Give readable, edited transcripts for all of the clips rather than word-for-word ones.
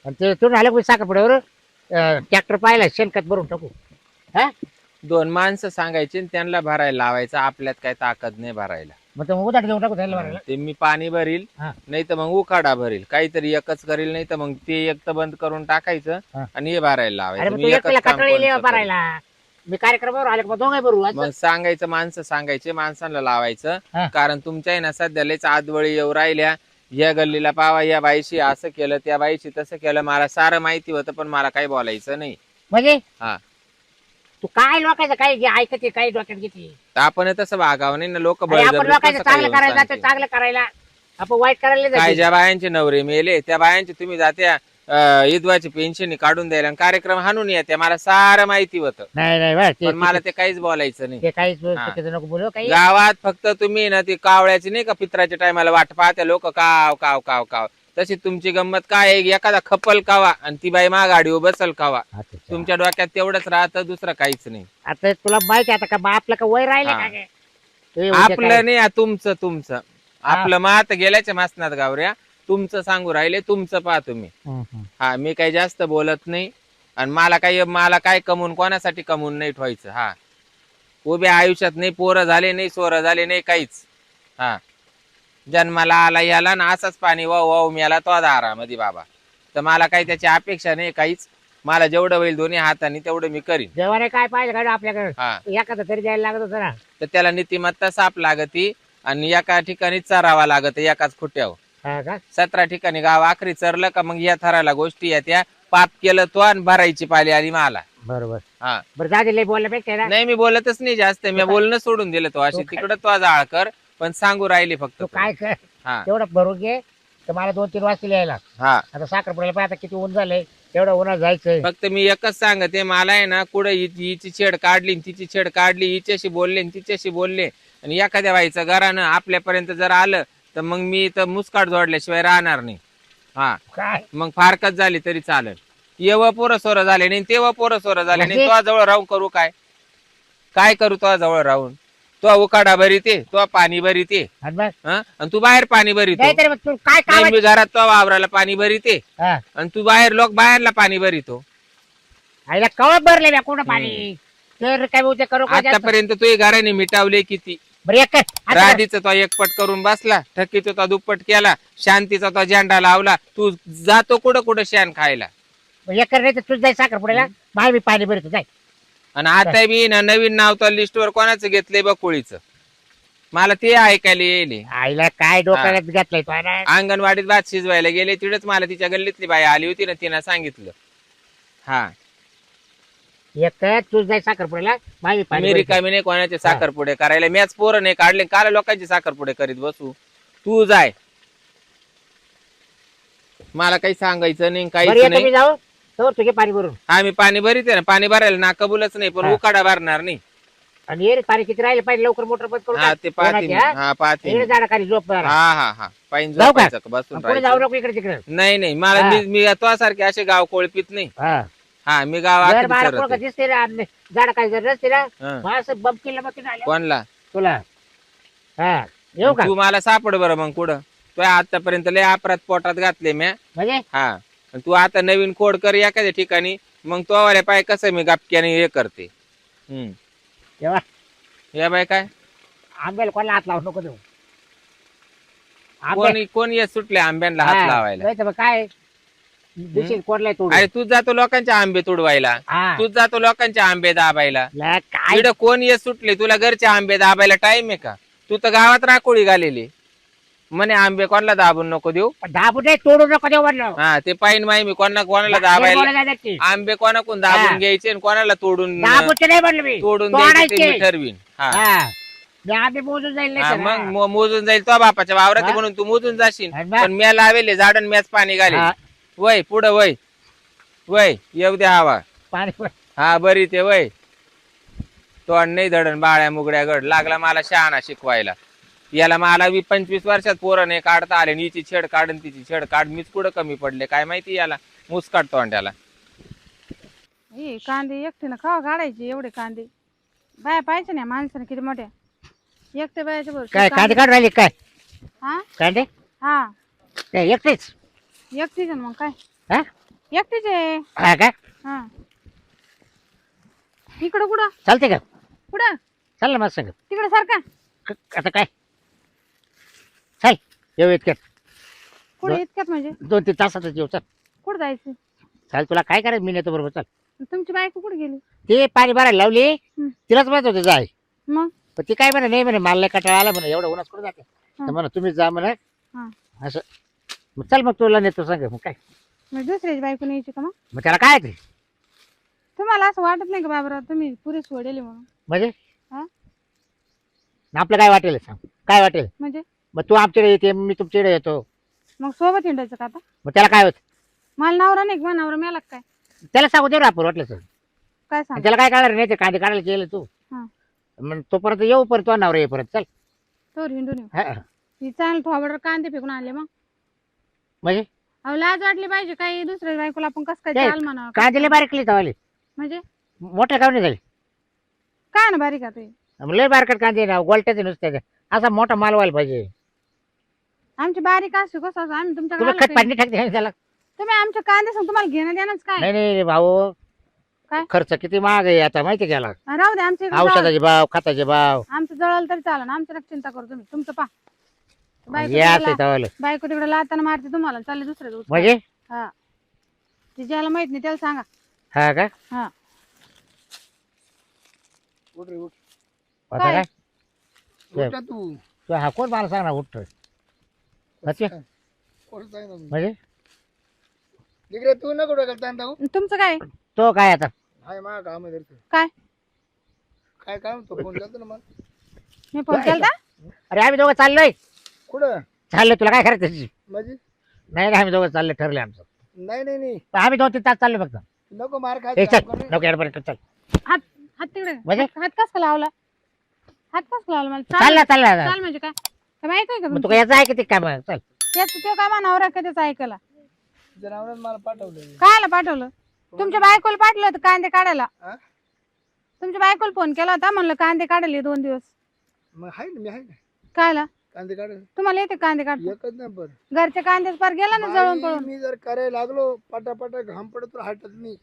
आणि ते तू आलं साखरपुड्यावर ट्रॅक्टर पाहिला शेणखत भरून टाकू. हा 2 माणसं सांगायची आणि त्यांना भरायला लावायचं. आपल्यात काय ताकद नाही भरायला. मग तो उदाट घेऊन टाकू त्याला भरायला. ते मी पाणी भरील, हा. नाही तर मग उखाडा भरील, काहीतरी एकच करील, नाही तर मग ते एक तर बंद करून टाकायचं हा. आणि हे भरायला अरे लावायचं. मग मी तू एकच एकट्याला काम कटाळा येईल कोणचं करील. भरायला. मी कार्यक्रमावर आले मग दोघे भरू असं. मग सांगायचं, माणसं सांगायचे, माणसांना लावायचं. हा. कारण तुमच्या आहे ना सध्या लयच आदवळी येऊ राहिल्या. या गल्लीला पावा, या बाईशी असं केलं, त्या बाईशी तसं केलं. मला सारं माहिती होतं पण मला काही बोलायचं नाही. म्हणजे हा, तू काय लोकांचं काही ऐकते काही डोक्यात घेते. तर आपण तसं वागावं नाही ना. लोक अरे आपण लोकांचं चांगलं करायला जातो, चांगलं करायला आपण वाईट करायला काय जातो. ज्या बायांचे नवरे मेले त्या बायांचे तुम्ही जात्या इदवाची पेन्शन काढून द्यायला आणि कार्यक्रम हाणून येत्या. मला सारं माहिती होतं नाही नाही बरं, पण मला ते काहीच बोलायचं नाही. ते काहीच हा. चुकीचं नको बोलू काही. गावात फक्त तुम्ही ना ती कावळ्याची नाही का पित्राच्या टायमाला वाट पाहत्या लोक, काव काव काव काव, तशी तुमची गंमत काय आहे, एखादा खपल कावा आणि ती बाई मा गाडीवर बसल कावा. अच्छा. तुमच्या डोक्यात तेवढंच राहतं, दुसरं काहीच नाही. आता तुला माहिती आहे आता का आपलं का वय राहिलं हा. का काय? हे उद्या काय? आपलं नाही, तुमचं तुमचं आपलं मात गेल्याच्या मासनात गावऱ्या. तुमचं सांगू राहिले, तुमचं पहा तुम्ही. हम्म, हम्म. हा, मी काही जास्त बोलत नाही आणि मला काय कमवून कोणासाठी कमवून नाही ठेवायचं. हा, उभ्या आयुष्यात नाही पोरं झाले, नाही सोरं झाले, नाही काहीच. हा, जन्माला आला याला ना असंच पाणी वाहू वाहू मिळाला तो दारामध्ये बाबा. तर मला काही त्याची अपेक्षा नाही काहीच. मला जेवढं होईल दोन्ही हाताने तेवढं मी करीन. जेव्हा काय पाहिजे का आपल्याकडे हा, एखादा तरी द्यायला लागत होतं ना. तर त्याला नीतिमत्ता साप लागती आणि एका ठिकाणी चरावा लागत एकाच खुट्यावर. हा का? 17 ठिकाणी गाव आखरी चरलं का मग या थराला गोष्टी येत्या. पाप केलं तो आणि भरायची पाली आली मला. बरोबर. हा, बरं जाऊ लय बोलण्यापेक्षा ना नाही मी बोलतच नाही जास्त. मी बोलणं सोडून दिलं. तो अशी तिकडं तो जाळ कर, पण सांगू राहिली फक्त तू तू. काय कर हा तेवढं भरून घे. तर मला 2-3 वाजता यायला. हा, आता साखरपुड्याला पाहिजे आता किती ऊन झालंय, तेवढं उन्हात जायचंय. फक्त मी एकच सांगते, मला आहे ना कुठं हिची छेड काढली आणि तिची छेड काढली, हिच्याशी बोलले आणि तिच्याशी बोलले आणि एखाद्या बाईचं घरानं आपल्यापर्यंत जर आलं तर मग मी तर मुस्काट जोडल्याशिवाय राहणार नाही. हा, काय मग फारकत झाली तरी चालेल. येव पोरं सोरं झाले नाही, तेव्हा पोरं सोरं झाले नाही, म्हणजे? तो जवळ राहून करू काय? काय करू तो जवळ राहून? तो उकाडा भरीते, तो पाणी भरीते, आणि मग आणि तू बाहेर पाणी भरीतो. नाही तरी मग तू काय नाही, काम मी घरात तो वावराला पाणी भरीते हा आणि तू बाहेर लोक बाहेरला पाणी भरीतो. आईला कवळ भरले मी कोण पाणी तर काय बोलते करू का जास्त? आतापर्यंत तू घराने मिटावले किती. बरं एक कर. आता राधीचा तो एकपट करून बसला, ठकीचा तो दुप्पट केला, शांतीचा तो झेंडा लावला. तू जातो कुठं कुठं शान खायला. एक कर नाही तर तुझं जाय साखरपुड्याला बाहेर मी पाणी भरतो जाय. आणि आता बी ना नवीन नाव तर लिस्टवर कोणाचं घेतलंय बकुळीचं, मला ते ऐकायला येईल. आईला काय डोक्याला घातलंय तो ना. अंगणवाडीत भात शिजवायला गेले, तिथेच मला तिच्या गल्लीतली बाई आली होती ना, तिनं सांगितलं. हा, एक कर तुझं जाय साखरपुड्याला बाहेर मी पाणी मी भरतो. रिकामी नाही कोणाचे साखरपुडे करायला. मॅच पोरं नाही काढले, काल लोकांचे साखरपुडे करीत बसू. तू जाय, मला काही सांगायचं नाही, बरं काहीच येतो नाही. मी जाऊ तर तुझे पाणी भरून. हा, मी पाणी भरीते ना, पाणी भरायला ना कबूलच नाही, पण हा. उकाडा भरणार नाही. आणि ये रे पाणी किती राहिले पाहिजे लवकर मोटर बंद करू हा, ते पाहते मी. हा, पाहते मी. झाडा खाली झोप जरा. हा हा हा, पाहिजे जाऊ का? झोपायचं का बसून पुढे जाऊ राहायचं? नको इकडे तिकडे. नाही नाही, मला हा. मी तुझ्यासारखे असे गाव कोळपीत नाही. हा हा, मी गाव जर आखरी बाळा सरते. कोण दिसते ना झाडा काय जर नसते ना हा. मग असं बंप केलं मग तिने आल्या कोणला? तुला. हा येऊ का तू मला सापड बरं मग कुठं. तू आतापर्यंत लय अपराध पोटात घातले म्या. म्हणजे हा, आणि तू आता नवीन कोड कर एखाद्या ठिकाणी, मग तो वाल्या पाय कसं मी गपक्याने हे करते. तेव्हा या बाय काय आंब्याला कोणाला हात लावू नको देऊ. आंबे- कोण येत सुटले आंब्यांना हात हा, लावायला. नाही तर मग काय दिसेल कोणलाय तोड. अरे तूच जातो लोकांचे आंबे तुडवायला, हा तूच जातो लोकांचे आंबे दाबायला. ला काय इकडं कोण येत सुटले, तुला घरचे आंबे दाबायला टाइम आहे का? तू तर गावात राखोळी घालेली म्हणे आंबे कोणाला दाबून नको देऊ. दाबू दे तोडू नको देऊ म्हणलं. हा, ते पाहिन माही मी कोणाला दाबायला आंबे कोणाकडून हा. दाबून घ्यायचे आणि कोणाला तोडून दाबूचे नाही म्हणलं मी तोडून द्यायचे ते तोडायचे. मी ठरवीन. हा हा मी आंबे मोजून जाईल नाही हा, तर. मग हा. मोजून जाईल तो बापाच्या वावरात आहे हा. म्हणून तू मोजून जाशील. आणि मग? पण म्या लावेले झाड आणि म्याच पाणी घालेल. हा. वय पुढं वय वय येऊ द्या हवा. पाणी हा, बरी ते वय तोंड नाही धडण बाळ्या मुगड्या गड लागला मला शहाणा शिकवायला. याला मला 25 वर्षात पोरं नाही काढता आले, हिची छेड काढ आणि तिची छेड काढ. मीच कुठं कमी पडले काय माहिती याला. मुसकाट तोंड्याला. हे कांदे एकटीनं खावा काढायचे एवढे कांदे. बाया पाहिजे ना माणसाने किती मोठ्या एकटे बायाच्या बरोबर काय कांदे काढून राहिले काय हा कांदे हा काय एकटेच एकटीच ना मग काय. हा एकटीच आहे. हा का हा इकडं कुठं चालते का कुठं चाल ना मस्त सांग तिकडं सारखा आता काय चल येऊ इतक्यात कुठे इतक्यात म्हणजे 2-3 तासातच येऊ चल कुठं जायचं चाल तुला काय करायचं मी नेतो बरोबर चल तुमची बायको कुठे गेली ते पाणी भरायला लावली तिलाच माहित होतं जाय मग पण ती काय म्हणे नाही म्हणे मला लय कंटाळा आला म्हणे एवढं उन्हात कुठे जाते हा. तर म्हणा तुम्हीच जा म्हणे हा असं मग चल मग तुला नेतो सांग मग काय मग दुसऱ्याची बायको न्यायची का मग मग त्याला काय ते तुम्हाला असं वाटत नाही का बाबराव तुम्ही पुरी सोडेल म्हणून म्हणजे हा आपलं काय वाटेल सांग काय वाटेल म्हणजे मग तू आमच्याकडे येते मी तुमच्याकडे येतो मग सोबत हिंडायचं का आता मग त्याला काय होत मला नवरा नाही का माझा नवरा मेला का काय त्याला सांगू दे ना आपण वाटलं सर काय सांग त्याला काय काढणार नाही ते कांदे काढायला गेले तू हा मग तोपर्यंत येऊ परत तो नवरा ये परत चल तो हिंडून येऊ हा. ही चांगलं थोबडवर कांदे फेकून आणले मग म्हणजे अहो लाज वाटली पाहिजे काही दुसऱ्या बायकोला आपण कसं काय ते चाल म्हणा कांदे बारीक तवाले म्हणजे मोठ्या कावणे झाले काय ना बारीक आता हे? मग लय बारकट कांदे ना गोलट्याचे नुसते असा मोठा माल व्हायला पाहिजे आमची बारीक असतो कसं असं आम्ही तुम्ही तुमच्याकडे खत पाणी टाकते त्याला तुम्ही आमच्या कांदे सांग तुम्हाला घेणं देणंच काय नाही नाही भाऊ काय? खर्च किती महाग आहे आता माहिती घ्याला राहू दे आमच्या इकडे जवळ- औषधाचे भाव खताचे भाव आमचं जळलं तरी चालेल आमचं नका चिंता करू तुम्ही तुमचं पा बायको या तिकडे तवाले बायको तिकडे लाताना मारते तुम्हाला चालले दुसऱ्या दिवस म्हणजे हा ते ज्याला माहित नाही त्याला सांगा हा का हा उठ रे उठ आता काय? काय उठ ना तू तू हा कोण मला सांग ना उठतोय अच्छा, कोण सांग ना म्हणजे इकडे तू नको डोक्याला ताण दाऊ तुमचं काय तो काय आता हाय मा काम आहे धरतो काय काय काम तो फोन करतो ना मला मी फोन केलता अरे आम्ही दोघं चाललोय कुठं चाललोय तुला काय करायचं त्याची म्हणजे नाही नाही आम्ही दोघं चालले ठरले आमचं नाही नाही नाही पण आम्ही 2-3 तास चाललो फक्त नको मार ए खायचं चल नको याडपर्यंत चल हात हात तिकडे म्हणजे? हात कस का लावला हात कस का लावला मला चाल ना चाल ना चाल म्हणजे काय काय माहित आहे का मग तू तुमचं? याचं आहे किती काय मग चल त्याचं तो का नवरा कधीच ऐकला जनावरांना मला पाठवलं कायला पाठवलं तुमच्या बायकोला पाठवलं होतं कांदे काढायला हा? तुमच्या बायकोला फोन केला होता म्हणलं कांदे काढले 2 दिवस मग हाय ना मी हाय ना कायला कांदे काढ तुम्हाला येते कांदे काढ एकच नंबर घरचे कांदेच पार गेला ना जळून बाई, पळून मी जर करायला लागलो पटापटा घाम पडत हटत नाही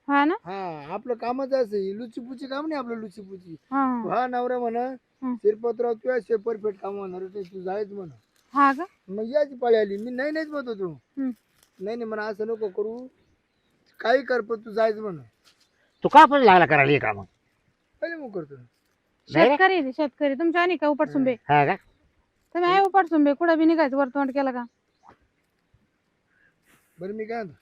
हा ना हा आपलं कामच असं आहे. लुचीपुची काम नाही आपलं लुचीपुची हा हा नवरा म्हणा हं. शिरपतराव तुझ्या परफेक्ट काम होणार ते तू जायच म्हणा हा का मग याची पाळी आली मी नाही नाहीच म्हणत होतो हं. नाही नाही म्हणा असं नको करू काही कर पण तू जायच म्हणा तू का पण लागला करायला हे काम पहिले मग करतो नाही रे? शेतकरी आहे, शेतकरी तुमच्या आणि का उपट सुंबे हा का तुम्ही आहे उपट सुंबे कुठं बी निघायचं वर तोंड केलं का बरं मी काय म्हणतो?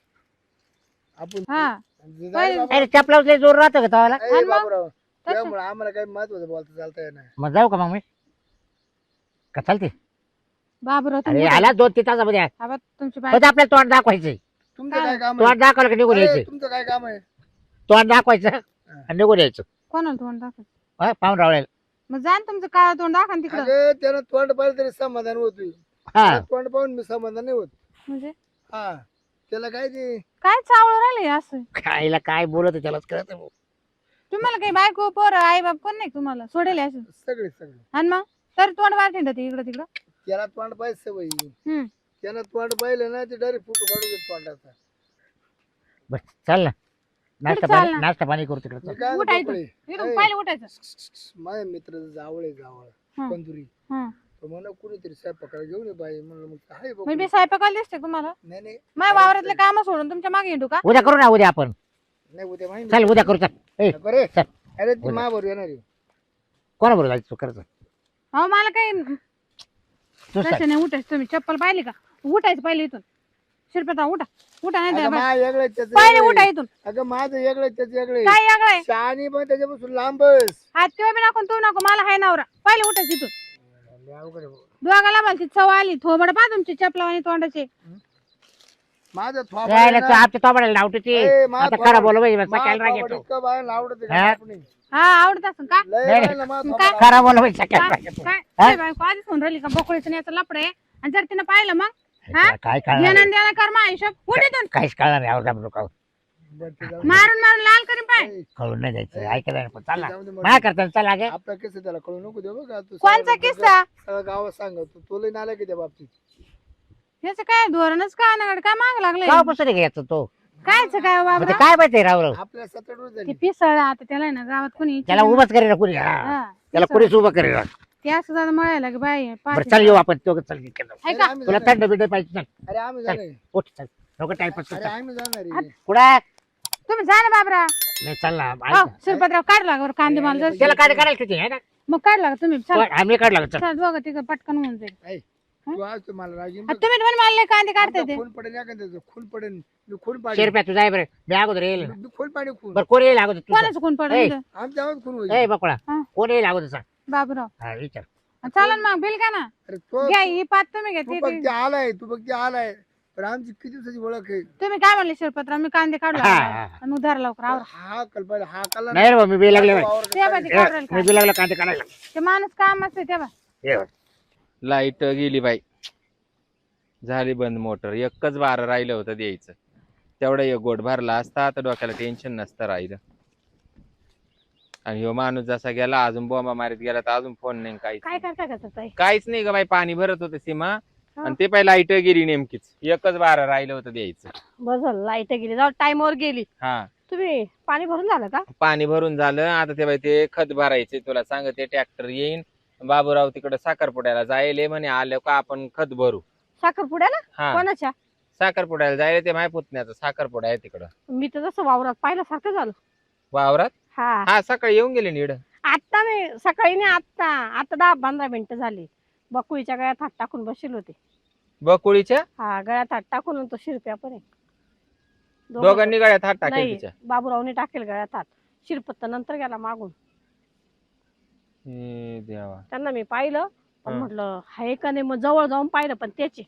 आपण हा जाऊ पहिले- बाबा. अरे चपलावचं जोर राहतो का तवाला ए आणि मग? बाबूराव, त्यामुळे आम्हाला काही महत्वाचं बोलता चालता येणार मग जाऊ का मग मी का चालते बाबूराव अरे तुम्ही आला 2-3 तासामध्ये आहे. आबा, तुमची फक्त बायको आपल्याला तोंड दाखवायचंय तुमचं काय काम तोंड दाखवलं का निघून आहे यायचं ए, तुमचं काय काम आहे तोंड दाखवायचं आणि निघून यायचं कोणाला तोंड दाखव हा, पाहून रावळेल मग जा ना तुमचं काळ तोंड दाखवा ना तिकडं अगं त्यानं तोंड पाहिलं तरी समाधान होतोय हा तोंड पाहून मी समाधान नाही होत म्हणजे हा त्याला काय ते काय चावलं राहिले असं खायला काय बोलत आहे त्यालाच कळत नाही. तुम्हाला काही बायको पोर आई बाप कोण नाही तुम्हाला सोडेल असं सगळे सगळे आणि मग तर तोंड वाटेल इकडं तिकडं त्याला तोंड पाहिजे सवय हम्म त्यानं तोंड पाहिलं ना ते डायरेक्ट फोटो काढून देत तोंडाचा बस चल ना नाश्ता चाल पाणी ना. नाश्ता पाणी करू तिकडे मी चल. काय म्हणतो, उठायचं पोपळे, इकडून ए. पहिले उठायचं माझ्या मित्र जावळ आहे जावळ हं. कंदुरी हं. तो म्हणा कुणीतरी स्वयंपाकाला घेऊन ये बाई म्हणलं मग हाय मग मी स्वयंपाकाला दिसते तुम्हाला नाही नाही माझ्या वावरातले काम सोडून तुमच्या मागे हिंडू का उद्या करू ना उद्या आपण नाही उद्या माहिती चल उद्या करू चल ए नको रे चल. अरे ती मा बरोबर येणार आहे. कोणाबरोबर जायचं तू करत हो मला काही तू सांग तसं नाही उठायचं तुम्ही चप्पल पाहिली का उठायचं पहिले इथून शिरपता उठा उठा नाही अगं द्या मा वेगळं आहे, त्याचं पहिले वेगळं उठा आहे. इथून अगं माझं वेगळं आहे, त्याचं वेगळं आहे. काय यागळं आहे शहाणी पण त्याच्यापासून लांबच हात तेव्हा बी नको तू नको मला हाय नवरा पहिले उठायचं इथून लय अवघड आहे भाऊ. दोघाला मला ती चव आली थोबड पा तुमची चपला आणि तोंडाचे माझं यायला तू आमच्या तोबड्याला नाव ठेवते ए, मा आता थोबड- खरं बोलू बाई सकाळी राग येतो इतकं बाहेर आवडत हा? हा आवडत असं का लय नाही. बाहेरला मा थोबड काय? आवडतं. खरं बोलू बाई सकाळी राग येतो काय हा? काय बायको आधीच म्हणून राहिली का बोकळीचं याचं लपड आहे आणि जर तिनं पाहिलं मग हा? काय कळणार घेणं आहे? द्यायला कर मग आयुष्य उठीतून काहीच कळणार नाही आवडा लोक बरं, ते जाऊ दे. मारून मारून लाल करीन पाय ए, कळून नाही जायचं ऐकायला नाही पण चालला जाऊ दे मग. मला करता चला गे आपला कसं त्याला कळू नको देऊ बघा तू कोणचा सगळं- किस्सा सगळं गावात सांगतो तो लय नाला की त्या बाबतीत याचं काय धोरणच काय ना काय माग लागलंय का बसू रे घ्यायचं तो कायच काय मग ते बाबा काय माहिती राव आपल्या 7 रोज ते झाली पिसळ आता त्याला आहे ना गावात कोणी त्याला उभंच करेल कोणी हा. हा, त्याला पिसळ. कोणीच उभं करेल ते असं झालं मळायला की बाई बरं पाहते. चल येऊ आपण तो चल आहे का आम्ही तुला जाणार. थंड बिंड पाहिजे चल अरे आम्ही जाणार उठ चल नको टाइमपास अरे आम्ही जाणार आहे. कुठं तुम्ही जा ना बाबरा नाही चल ना ऐक हो ना. शिरपतराव काढ लागा कांदे मला जर त्याला काय करायला किती आहे ना मग काढ लागा तुम्ही चल आम्ही काढला चल चल बघा तिकडे पटकन होऊन जाईल ऐ, तू आज तुम्हाला रागीन आ, तुम्ही पण मला लय कांदे काढते ते खून पडेल एखाद्याचं खून पडेल मी खून पाडी 100 रुपया तुझा आहे बरं मी अगोदर येईल ना. मी खून पाडी खून बरं कोण येईल अगोदर तू कोणाचं कोण ए. पडेल आमच्या गावात खून होईल ए बकुळा हा. कोण येईल अगोदर सांग बाबूराव हा विचार चालन मग बिल का ना अरे तो घ्या ही पात तुम्ही तू घेते फक्त आलाय तू फक्त आलाय पण आमची किती दिवसाची ओळख आहे तुम्ही काय म्हणले शिरपतराव मी कांदे काढला हा, हा. मग धर लवकर आवर हा कल्पना हा कल्ला नाही रे भाऊ, मी बी लागले बाई. ते बघ ते काढून मी बी लागला कांदे काढायला ते माणूस काम असते ते बघ ये. लाईट गेली बाई झाली बंद मोटर एकच बार राहिलं होतं द्यायचं तेवढं एक गोट भरला असता तर डोक्याला टेन्शन नसतं राहिलं आणि ह्यो माणूस जसा गेला अजून बोंबा मारीत गेला तर अजून फोन नाही काय करता का ताई काहीच नाही ग बाई पाणी भरत होतं सीमा आणि ते पाहिजे लाईट गेली नेमकीच एकच बार राहिलं होतं द्यायचं बस झालं लाईट गेली जाऊ टाइमवर गेली हा तुम्ही पाणी भरून झालं का पाणी भरून झालं आता ते बाई ते खत भरायचे तुला सांगते ट्रॅक्टर येईन बाबूराव तिकडे साखरपुड्याला जायले म्हणे आलं का आपण खत भरू साखरपुड्याला हा कोणाच्या साखरपुड्याला जायला ते माय पुतण्याचं साखरपुडा आहे तिकडं मी तर जसं वावरात पाहिल्यासारखं झालं वावरात हा हा सकाळी येऊन गेले नीड आता नाही सकाळी नाही आता 10-15 मिनिटं झाली बकुळीच्या गळ्यात हात टाकून बसेल होते बकुळीच्या हा गळ्यात हात टाकून तो शिरप्या पण आहे. दोघांनी गळ्यात हात टाकेल नाही तिच्या बाबूरावने टाकेल गळ्यात हात शिरपत नंतर गेला मागून हे देवा त्यांना मी पाहिलं पण हा. म्हटलं हाय का नाही मग जवळ जाऊन पाहिलं पण त्याचे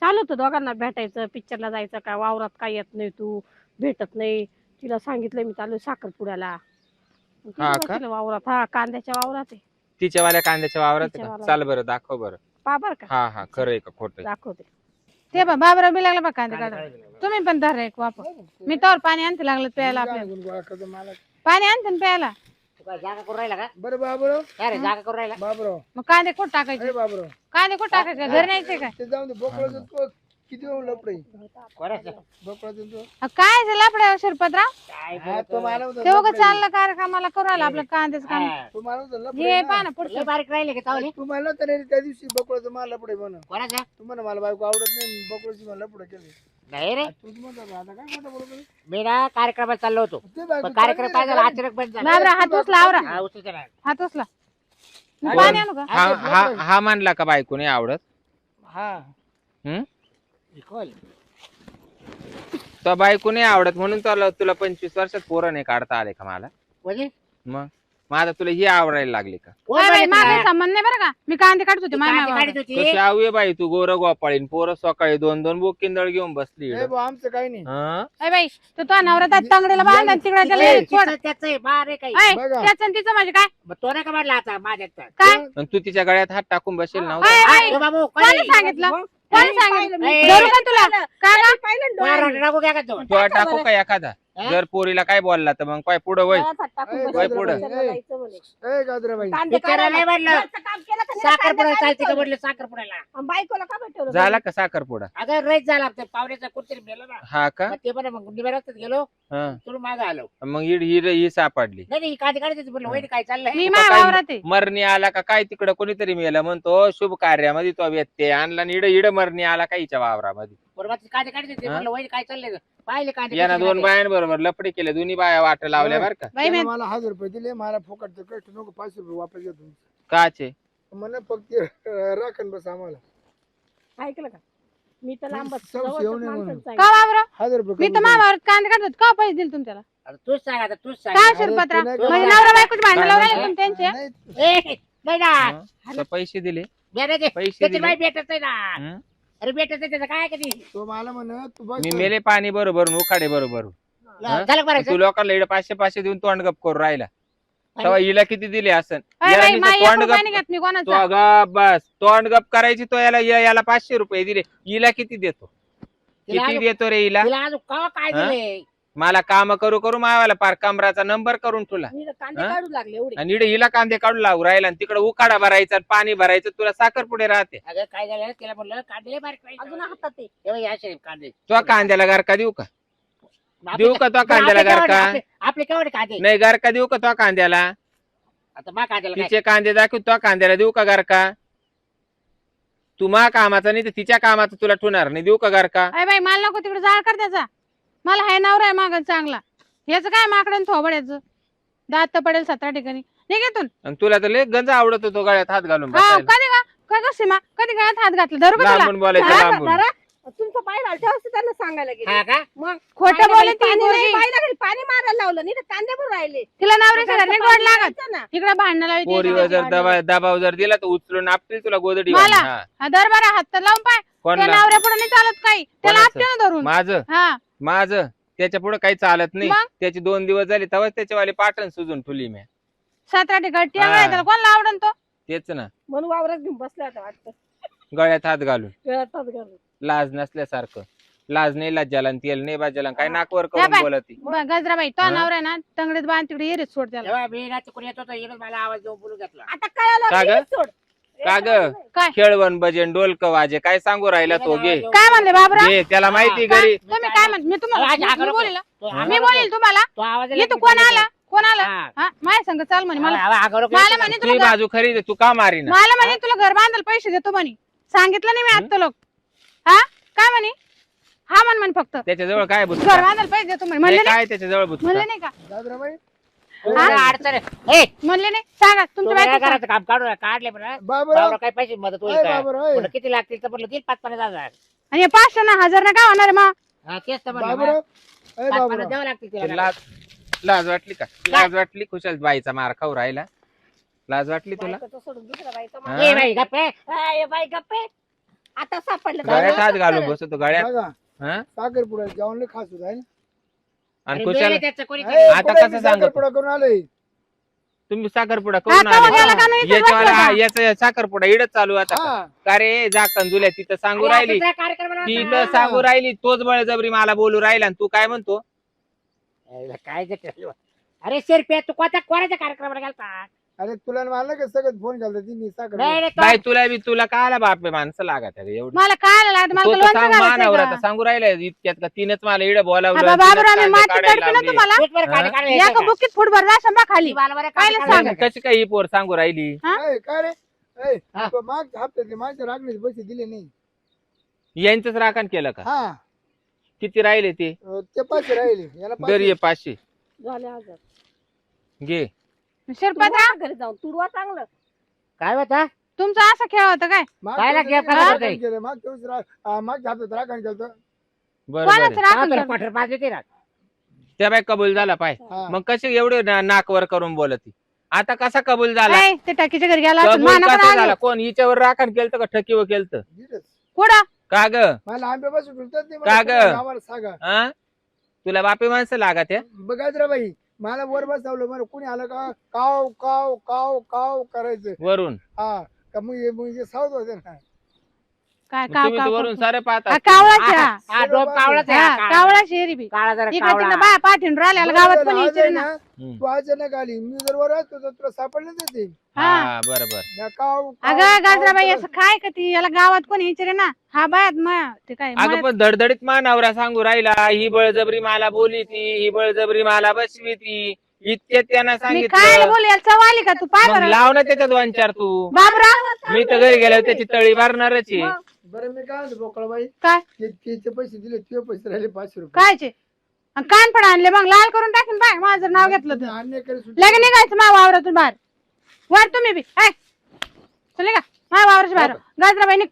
चालू होतं दोघांना भेटायचं पिक्चरला जायचं का वावरात काय येत नाही तू भेटत नाही तिला सांगितलं मी चालू साखरपुड्याला मग तिने हा का? बसलं वावरात हा कांद्याच्या वावरात आहे तिच्यावाल्या कांद्याच्या वावरात आहे तिच्या का वावरात. चाल बरं दाखव बरं पाबर का हा हा खरं आहे का खोटं आहे? दाखवते ते बघ बाबराव बी लागला बघ कांदे काढा तुम्ही पण धर एक वापर मी तर पाणी आणते लागलं प्यायला आपल्याला गोळा करतो मला पाणी आणते ना प्यायला तू काय जागा करून राहिला का बरं बाबूराव काय रे जागा करून राहिला बाबूराव मग कांदे कुठं टाकायचे अरे बाबूराव कांदे कुठं टाकायचे घरी न्यायचे काय ते जाऊन दे बोकळाचं तो किती वेळ लपडे कोणाचं? बोकळाचं तो काय झालं आपल्या शिरपतराव काय हा तो मला होता ते उगाच लफडे. चाललं कार्यक्रमाला करू राहिला आपलं कांद्याच काम हा. तू मला होता लफडे हे ना. पहा ना लय पुढचं बारीक राहिले का तावले तू मला तर त्या दिवशी बकळाचं मला लपडे म्हणा कोणाचा तू म्हणा मला बायको आवडत नाही बकळाची मला लपडे केले नाही रे तूच म्हणतो आता काय म्हणतो बरोबर मी ना कार्यक्रमात चाललो होतो ते बायको पण कार्यक्रम काय झाला चांगली अचानक बंद झाला बाबरा हात उचला आवरा हा उचलते ना हात उचला मी कोण? पाणी आणू का हा हा हा मानला का बायको नाही आवडत हा हम्म खोल. तो बायको नाही आवडत म्हणून तुला 25 वर्षात पोरं नाही काढता आले का मला म्हणजे मग आता तुला ही आवडायला लागली का कोण बाय बाय म्हणे माझा तुला? संबंध नाही बरं का मी कांदे काढत होते ती माय कांदे माय काढत होती. कशी आऊये बाई तू गोर गोपाळीन पोरं सकाळी 2-2 बोकिंदळ घेऊन बसली ए इकडं. भाऊ आमचं काही नाही हं? अय बाई तो नवरा त्या तांगडीला बांध आणि तिकडे त्याला ए, सोड तिचं त्याचं आहे, बार आहे काही अय, बघा. त्याचं आणि तिचं म्हणजे काय मग तो नाही का म्हटला आता माझ्यात तर? काय आणि तू तिच्या गळ्यात हात टाकून बसेल ना अय, हा, अय, ए बाबू, कोण कोणी आहे? सांगितलं कोणी सांगितलं ए, धरू का तुला का ग? मारा, टाकू घ्या का तो? तू टाकू का एखादा हा? जर पोरीला काय बोलला तर मग काय पुढं वय गळ्यात हात टाकून ए, बसले. वय गाजरा पुढं. बाई, जायचं म्हणे. ए गाजराबाई कांदे बिचारा नाही काढायला. म्हणलं. घरचं काम केलं का नाही? साखरपुडा कांदे चालते का काढायचं. म्हटलं साखरपुड्याला आणि बायकोला का भेटवलं झाला का साखरपुडा अगं रईत झाला ते पाहुण्याचा कुठतरी मेलं ना हा का मग ते पण मग निवारात गेलो हं. तुला मागं आलो मग ही सापडली नाही नाही कांदे काढायचे म्हटलं वहिनी काय चाललंय मी तो माझ्या काय वावरात आहे मरणी आला का काय तिकडं कोणीतरी मेलं म्हणतो शुभ कार्यामध्ये तो व्यत्यय आणला आणि इड मरणी आला का हिच्या वावरामध्ये बरोबर कांदे काढायचे हा? म्हटलं वहिनी काय चाललंय पाहिले कांदे यानं कसे 2 काढले? बायांबरोबर लपडे केले दोन्ही बाया वाट लावल्या बर का बाई त्यानं मी मला 1000 रुपये दिले मला फुकटचं कष्ट नको 500 रुपये वापस घ्या तुम्ही काचे म्हणा फक्त राखण बस आम्हाला ऐकलं का मी तर लांबच सब जवळच्याच शेवणे म्हणून. माणसांचं का वावरा 1000 रुपये मी तर कमी माझ्या द्या. वावरात कांदे काढत होते. का पैसे दिले तुम्ही त्याला आता तूच सांग आता तूच सांग काय अरे, शिरपत्रा तू नाही म्हणजे का- नवरा बायकोची भांडण लावून काय राहिले तुम्ही त्यांचे नाही, ए, नाही ना हं? तर पैसे दिले भेटायचे पैसे त्याची दिले बाई भेटत नाही ना हं? अरे भेटत नाही त्याचं काय कधी तो मला म्हण तू बस मी मेले पाणी बरोबर उखाडे बरोबर हा? झालं भरायचं तू लोकांना इकडे 500 देऊन तोंड गप करून राहिला तेव्हा हिला किती दिले असन अय याला बाई नुसतं माझ्या तोंड एक रुपयाने गप घेत मी तो कोणाचा गप बस तोंड गप करायची तो याला 500 रुपये दिले हिला किती देतो तिला किती अजून- देतो रे हिला तिला अजून का काय हा? दिले मला काम करू करू मावाला पार कमराचा नंबर करून ठेवला मी तर कांदे हा? काढू लागले एवढे आणि इकडे हिला कांदे काढून लावू राहिला आणि तिकडे उकाडा भरायचा पाणी भरायचं तुला साखर पुढे राहते अगं काय झालं तिला म्हणलं कांदे लय बारीक अजून पाहिजे हातात आहे तेव्हा या शेफ कांदे तो कांद्याला गार का देऊ का देऊ का तो कांद्याला गारका? आपले केवढे कांदे नाही गारका देऊ का तो कांद्याला? आता मा कांद्याला काय? तिचे कांदे दाखव, तो कांद्याला देऊ का गारका? तू मा कामाचा नाही तर तिच्या कामाचा तुला ठेवणार नाही. देऊ का गारका? अरे बाई मला नको तिकडे जाळ कर त्याचा. मला हाय नवरा आहे मागं चांगला. याचं काय माकडं थोबड्याचं दात तर पडेल 17 ठिकाणी. निघेतून आणि तुला तर लय गंज आवडत होतो गळ्यात हात घालून हा बसायला. कधी का काय गं सीमा कधी गळ्यात हात घातला धरू का तुला? लांबून बोलायचं जरा- लांबून. जरा तुमचं पाय तेव्हा त्यांना सांगायला गेले. हा का? मग खोटं पाहिलं बोलत घरी ती पाणी नाही, पोरगी. पाहिलं घरी पाणी मारायला लावलं नाही तर कांदे भरून राहिले. तिला नवऱ्याच्या घरी घरचं गोड पाणी लागत मारायचं ना. इकडे भांडण लावायची पोरीवर जर दबाव जर दिला तर उचलून आपतील तुला गोदडी मला? घालून. हा. हा दरबारा हात तर लावून पाय त्या कोणला? नवऱ्या पुढे नाही चालत काही त्याला कोणाचं? आपटे ना धरून माझं हा माझं त्याच्या पुढे काही चालत नाही. मग? त्याची 2 दिवस झाले तेव्हाच त्याच्यावाले पाटण सुजून ठुली मी. 17 ठिकाणी टिंगळा हा. आहे, त्याला कोणाला आवडन तो? तेच ना, म्हणून वावरात घेऊन बसले आता वाटतं गळ्यात हात घालून गळ्यात हात घालून. लाज नसल्यासारखं. लाज नाही लज्जाला आणि तेल नाही बाजाला काय नाकवर त्या करून बाय. बोलती. गजराबाई तो हा? नवरा आहे ना तंगडीत बांध तिकडे येरीत सोड त्याला. जेव्हा मी ना तिकडून येत होतो येणं मला आवाज देऊन बोलू घेतला. आता कळालं का ग? नाही, सोड. का ग? काय खेळवण भजन डोलक वाजे काय सांगू राहिला तो घे काय म्हणले बाबरा घे, त्याला माहिती घरी. तुम्ही काय म्हणले मी तुम्हाला आवाज आग मी नको. बोलेल तो मी बोलेल तुम्हाला तो आवाज ये तू कोण आला कोण आला हा. हा माझ्या संग चाल म्हणे मला मला म्हणे तुझी तुला बाजू खरी दे, तू का मारी ना? मला म्हणे तुला घर बांधायला पैसे देतो म्हणे सांगितलं नाही मी आता लोक हा काय म्हणे हा म्हणे फक्त त्याच्याजवळ काय बुद्ध घर बांधायला पैसे देतो म्हणे म्हणले नाही काय त्याच्याजवळ बुद्ध म्हणले नाही का दादराबाई अडचण आहे. ए, म्हणले नाही सांगा तू तुमच्या काय बायको करायचं काम काढले पण बाबराव काही पैसे मदत होईल ए, का? बाबराव, ए. म्हणलं किती लागतील तर म्हणलं 5,000-5,000. आणि 500 ना 1000 ना काय होणार आहे मग हा, तेच तर म्हणलं बाबराव मग. ए 5,000 बाबराव द्यावं लागतील तिला. लाज वाटली का? लाज वाटली? खुशाल बाईचा मार खाऊ राहिला. लाज वाटली तुला? बायकोचं सोडून दुसऱ्या बाईचं हा? मार. ए बाई गप्प आहे. ए बाई गप्पे आता सापडलं गळ्यात हात घालून बसतो गळ्यात. बघा हा? साखरपुडा जेवण खास होत आहे ना. आणि अरे खुशाल मेले त्याचं कोणी ए, आता कुठे कसं मी सांगतो? साखरपुडा करून आले. तुम्ही साखरपुडा हा, करून तेव्हा आले गेला का नाही? इथं याच्यावाला बसला हा, का? याचा साखरपुडा इडच चालू आता का? हा का रे जा कंजुल्या तिथं सांगू अरे, राहिली दुसरा कार्यक्रम बनवला तिथं होता. सांगू राहिली तोच बळजबरी मला बोलू राहिला आणि तू काय म्हणतो? ए, काय जे ठरलं. अरे शेरप्या तू कोणाच्या कार्यक्रमाला गेलता? अरे तुला मला का सगळं फोन केला तिने साखर नाही रे, बाई तुला काय आला बाप रे माणसं लागत आहे एवढं मला काय लागत मला तो तर तर लोणचं सांग घालायचंय मानावर का? आता सांगू राहिलाय इतक्यात का तिनच मला इड बोलावलं हा, तिनंच बाबराव मी कांदे माती काढायला तडकी ना लावले. तुम्हाला तूच बरं कांदे काढायला एका यायचं का? बुकीत फुटभर राशन बा खाली ती मला बरं पाहिलं कांदे सांग. काढायला कशी काय ही पोर सांगू राहिली? काय रे ए हा. तो मागच्या हप्त्यातले माझ्या राखण्याचे पैसे दिले नाही. यांचंच राखण केलं का? हा किती राहिले ते? ते 500 राहिले याला दर 500. ये 500 झाले हजार. घे. शिरपतराव तुडवा घरी जाऊन तुडवा चांगलं. काय होता? तुमचा असा खेळ होता काय मागच्या काय वेळेस लागलं राखण करतोय? केलं, मागच्या वेळेस मागच्या हप्त्यात राखण केलं होतं. बरोबर कोणाच आहे. राखून तुला ठेवलं? क्वार्टर पास देते ना. त्या बाई कबूल झाला पाय. हा. मग कसे एवढे नाकवर करून बोलती? आता कसा कबूल झाला? ए, ते टाकीच्या घरी गेला असेल. कबूल माना पण कसा आलं. झाला? कोण हिच्यावर राखण केलं का ठकीवर केलं? दिलंच. कुठं का ग? मला आंब्यापासून ठेवतात नाही का ग? आम्हाला सांगा हा? तुला बापी माणसं लागत आहे? बघायच रे बाई मला वर बसवलं मला कोणी आलं का काव काव काव काव करायचं वरून हा का मग सावध होते ना. काय मग काव तुम्ही तर काव वरून करतो? सारे पाहता. हा, कावळाची हा. हा डोब कावळाच आहे, हा, हा, कावळा. कावळा शेरी बी काळा जरा इकडे कावळा. तिकडे बाया पाठीन राहिल्या गावात कोणी आज विचारे आहे ना ना, तू अचानक आली मी जर वर असतो तर तुला सापडलं देते हा बरोबर. काव अगं गाजराबाई असं काय का ती याला गावात कोणी विचारे ना हा बायात ते काय अगं मळ्यात- पण धडधडीत मानावरा सांगू राहिला ही बळजबरी मला बोली ती ही बळजबरी मला बसवी ती इतके त्यांना मी काय सांगितलं. बोल याला चव आली का तू पाय मग बरं लाव ना त्याच्यात 2-4 तू. बाबरा मी तर घरी गेल्यावर त्याची तळी मारणारच आहे. बरं मी काय म्हणतो बोकळाबाई काय त्याचे पैसे दिले तुझे पैसे राहिले 500 रुपये कायचे आणि कानफड आणले मग लाल करून टाकीन बाय माझं जर नाव घेतलं तर अन्याय करी सुट्टी. लगे निघायचं मा वावरातून बाहेर वर तुम्ही बी चले का मा वावराच्या बाहेर गाजराबाई निघ